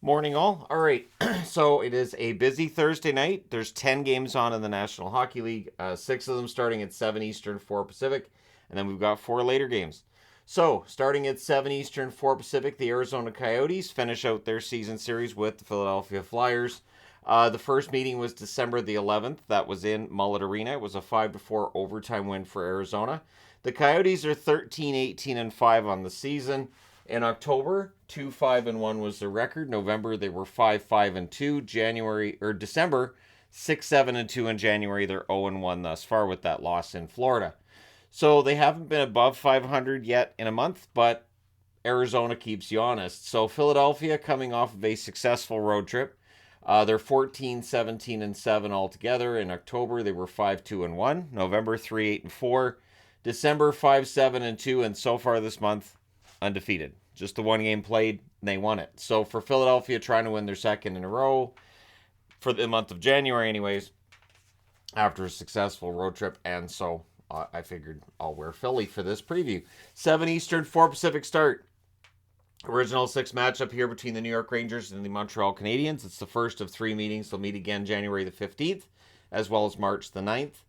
Morning, all. All right, so it is a busy Thursday night. There's 10 games on in the National Hockey League, six of them starting at 7 Eastern, 4 Pacific, and then we've got four later games. So, starting at 7 Eastern, 4 Pacific, the Arizona Coyotes finish out their season series with the Philadelphia Flyers. The first meeting was December the 11th. That was in Mullet Arena. It was a 5-4 overtime win for Arizona. The Coyotes are 13, 18, and 5 on the season. In October, 2-5-1 was their record. November, they were 5-5-2. December, 6-7-2. In January, they're 0-1 thus far with that loss in Florida. So they haven't been above 500 yet in a month, but Arizona keeps you honest. So Philadelphia coming off of a successful road trip. They're 14, 17, and 7 altogether. In October, they were 5-2-1. November, 3-8-4. December, 5-7-2. And so far this month, undefeated. Just the one game played, and they won it. So for Philadelphia trying to win their second in a row for the month of January anyways, after a successful road trip, and so I figured I'll wear Philly for this preview. 7 Eastern, 4 Pacific start. Original six matchup here between the New York Rangers and the Montreal Canadiens. It's the first of three meetings. They'll meet again January the 15th, as well as March the 9th.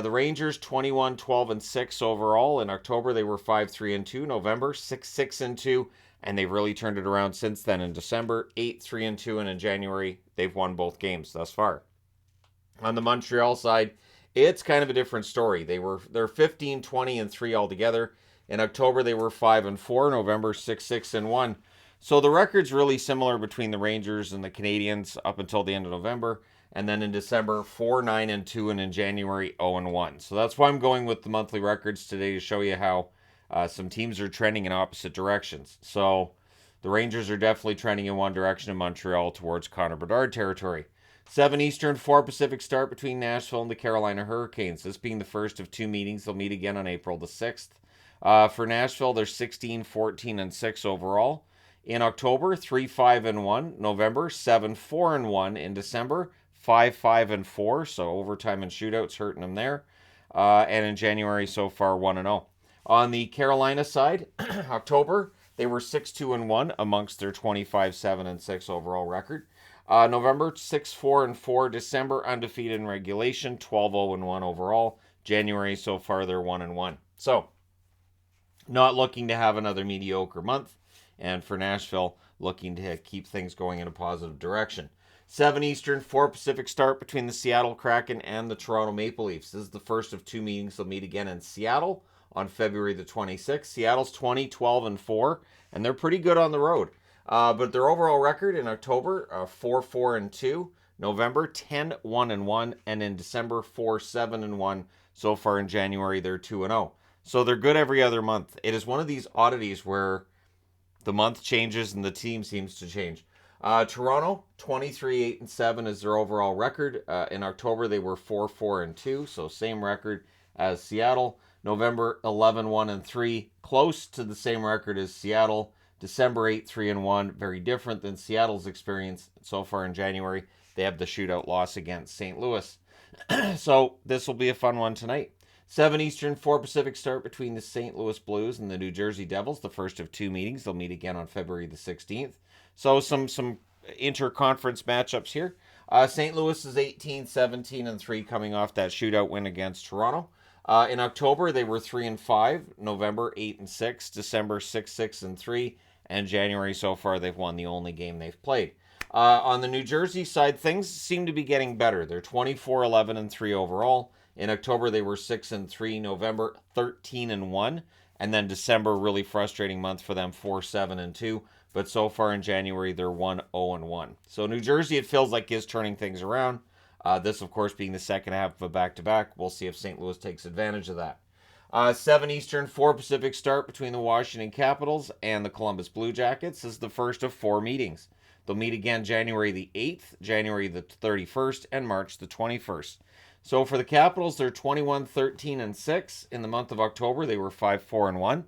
The Rangers 21, 12, and 6 overall. In October, they were 5-3-2. November 6-6-2, and they've really turned it around since then. In December 8-3-2, and in January they've won both games thus far. On the Montreal side, it's kind of a different story. They're 15, 20, and 3 altogether. In October, they were 5-4. November 6-6-1. So the record's really similar between the Rangers and the Canadiens up until the end of November. And then in December, 4-9-2, and in January, 0-1. So that's why I'm going with the monthly records today to show you how some teams are trending in opposite directions. So the Rangers are definitely trending in one direction in Montreal towards Connor Bedard territory. 7 Eastern, 4 Pacific start between Nashville and the Carolina Hurricanes. This being the first of two meetings. They'll meet again on April the 6th. For Nashville, they're 16, 14, and 6 overall. In October, 3-5-1. November, 7-4-1. In December, 5-5-4, so overtime and shootouts hurting them there. And in January, so far, 1-0. On the Carolina side, October, they were 6-2-1 amongst their 25-7-6 overall record. November, 6-4-4. December, undefeated in regulation, 12-0-1 overall. January, so far, they're 1-1. So, not looking to have another mediocre month. And for Nashville, looking to keep things going in a positive direction. 7 Eastern, 4 Pacific start between the Seattle Kraken and the Toronto Maple Leafs. This is the first of two meetings. They'll meet again in Seattle on February the 26th. Seattle's 20, 12, and 4, and they're pretty good on the road. But their overall record in October, 4-4-2. November, 10-1-1, and in December, 4-7-1. So far in January, they're 2-0. So they're good every other month. It is one of these oddities where the month changes and the team seems to change. Toronto, 23-8-7 is their overall record. In October, they were 4-4-2, so same record as Seattle. November, 11-1-3, close to the same record as Seattle. December, 8-3-1, very different than Seattle's experience so far in January. They have the shootout loss against St. Louis. So this will be a fun one tonight. 7 Eastern, 4 Pacific start between the St. Louis Blues and the New Jersey Devils, the first of two meetings. They'll meet again on February the 16th. So some inter-conference matchups here. St. Louis is 18, 17, and 3 coming off that shootout win against Toronto. In October, they were 3-5. November, 8-6. December, 6-6-3. And January, so far, they've won the only game they've played. On the New Jersey side, things seem to be getting better. They're 24-11-3 overall. In October, they were 6-3. November, 13-1. And then December, really frustrating month for them, 4-7-2. But so far in January, they're 1-0-1. So New Jersey, it feels like, is turning things around. This, of course, being the second half of a back-to-back. We'll see if St. Louis takes advantage of that. 7 Eastern, 4 Pacific start between the Washington Capitals and the Columbus Blue Jackets. This is the first of four meetings. They'll meet again January the 8th, January the 31st, and March the 21st. So for the Capitals, they're 21-13-6. In the month of October, they were 5-4-1.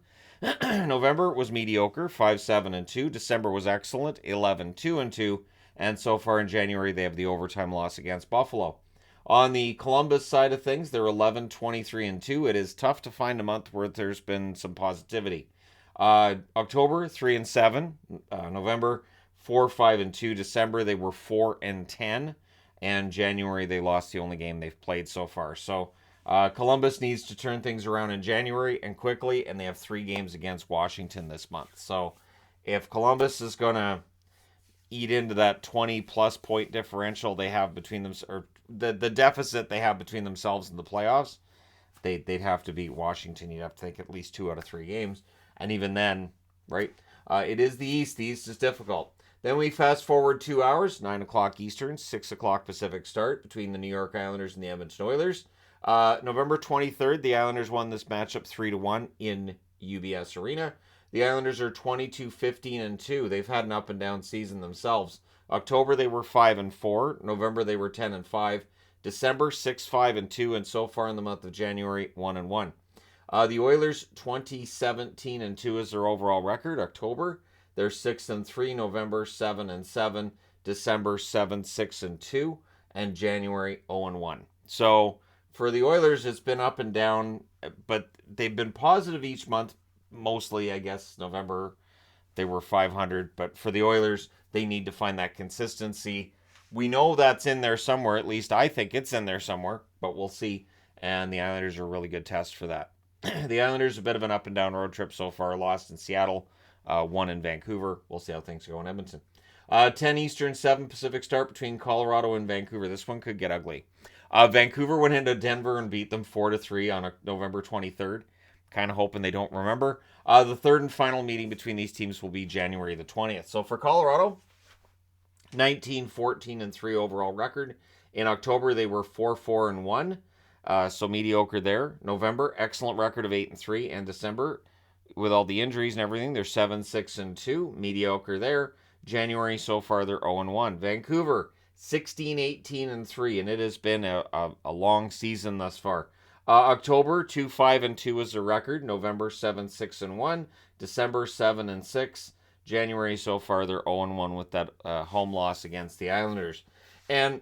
November was mediocre, 5-7-2. December was excellent, 11-2-2. And so far in January, they have the overtime loss against Buffalo. On the Columbus side of things, they're 11-23-2. It is tough to find a month where there's been some positivity. October, 3-7. November, 4-5-2. December, they were 4-10. And January, they lost the only game they've played so far. So Columbus needs to turn things around in January and quickly, and they have 3 games against Washington this month. So if Columbus is going to eat into that 20-plus point differential they have between them, or the deficit they have between themselves and the playoffs, they'd have to beat Washington. You'd have to think at least 2 out of 3 games. And even then, right, it is the East. The East is difficult. Then we fast forward 2 hours, 9 o'clock Eastern, 6 o'clock Pacific start between the New York Islanders and the Edmonton Oilers. November 23rd, the Islanders won this matchup 3-1 in UBS Arena. The Islanders are 22-15-2. They've had an up and down season themselves. October, they were 5-4. November, they were 10-5. December, 6-5-2. And so far in the month of January, 1-1. The Oilers, 20-17-2 is their overall record. October, they're 6-3. November, 7-7. December, 7-6-2. And January, 0-1. So for the Oilers, it's been up and down, but they've been positive each month. Mostly, I guess, November, they were 500. But for the Oilers, they need to find that consistency. We know that's in there somewhere. At least I think it's in there somewhere, but we'll see. And the Islanders are a really good test for that. The Islanders, a bit of an up and down road trip so far. Lost in Seattle, won in Vancouver. We'll see how things go in Edmonton. 10 Eastern, 7 Pacific start between Colorado and Vancouver. This one could get ugly. Vancouver went into Denver and beat them 4-3 on November 23rd. Kind of hoping they don't remember. The third and final meeting between these teams will be January the 20th. So for Colorado, 19-14-3 overall record. In October, they were 4-4-1. So mediocre there. November, excellent record of 8-3. And December, with all the injuries and everything, they're 7-6-2. Mediocre there. January, so far, they're 0-1. Vancouver, 16-18-3. And it has been a long season thus far. October, 2-5-2 is the record. November, 7-6-1. December, 7-6. January, so far, they're 0-1 with that home loss against the Islanders. And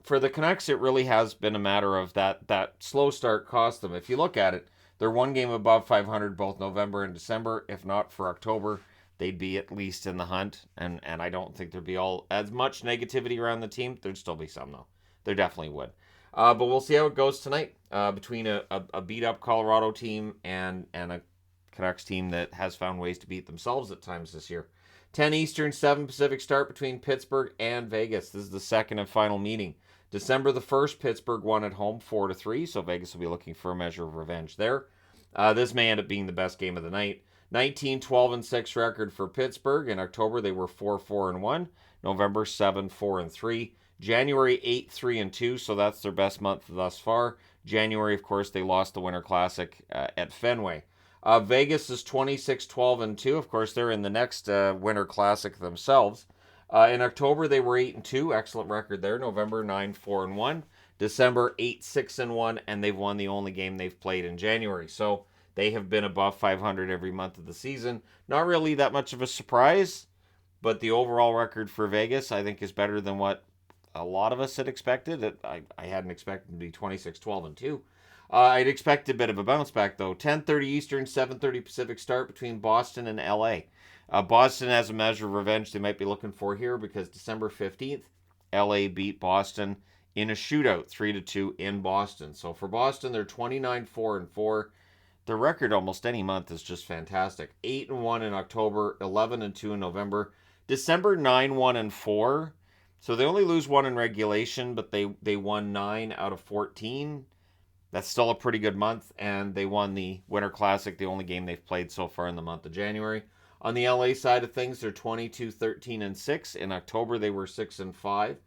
for the Canucks, it really has been a matter of that slow start cost them. If you look at it, they're 1 game above 500 both November and December. If not for October, they'd be at least in the hunt. And I don't think there'd be all as much negativity around the team. There'd still be some, though. There definitely would. But we'll see how it goes tonight between a beat-up Colorado team and a Canucks team that has found ways to beat themselves at times this year. 10 Eastern, 7 Pacific start between Pittsburgh and Vegas. This is the second and final meeting. December the 1st, Pittsburgh won at home 4-3, so Vegas will be looking for a measure of revenge there. This may end up being the best game of the night. 19-12-6 record for Pittsburgh. In October, they were 4-4-1. November, 7-4-3. January, 8-3-2, so that's their best month thus far. January, of course, they lost the Winter Classic at Fenway. Vegas is 26-12-2. Of course, they're in the next Winter Classic themselves. In October, they were 8-2. Excellent record there. November, 9-4-1. December, 8-6-1, and they've won the only game they've played in January. So they have been above 500 every month of the season. Not really that much of a surprise, but the overall record for Vegas, I think, is better than what a lot of us had expected. I hadn't expected to be 26-12-2. I'd expect a bit of a bounce back, though. 10:30 Eastern, 7:30 Pacific start between Boston and LA. Boston has a measure of revenge they might be looking for here because December 15th, LA beat Boston in a shootout, 3-2 in Boston. So for Boston, they're 29-4-4. Their record almost any month is just fantastic. 8-1 in October, 11-2 in November. December, 9-1-4. So they only lose 1 in regulation, but they won 9 out of 14. That's still a pretty good month, and they won the Winter Classic, the only game they've played so far in the month of January. On the LA side of things, they're 22-13-6. In October, they were 6-5.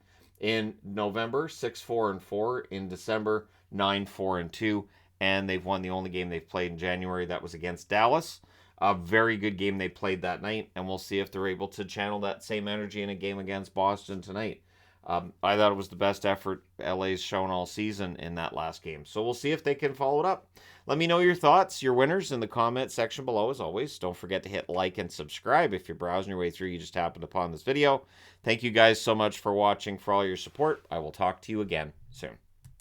In November, 6-4-4. In December, 9-4-2. And they've won the only game they've played in January. That was against Dallas. A very good game they played that night, and we'll see if they're able to channel that same energy in a game against Boston tonight. I thought it was the best effort LA's shown all season in that last game. So we'll see if they can follow it up. Let me know your thoughts, your winners, in the comment section below, as always. Don't forget to hit like and subscribe if you're browsing your way through. You just happened upon this video. Thank you guys so much for watching, for all your support. I will talk to you again soon.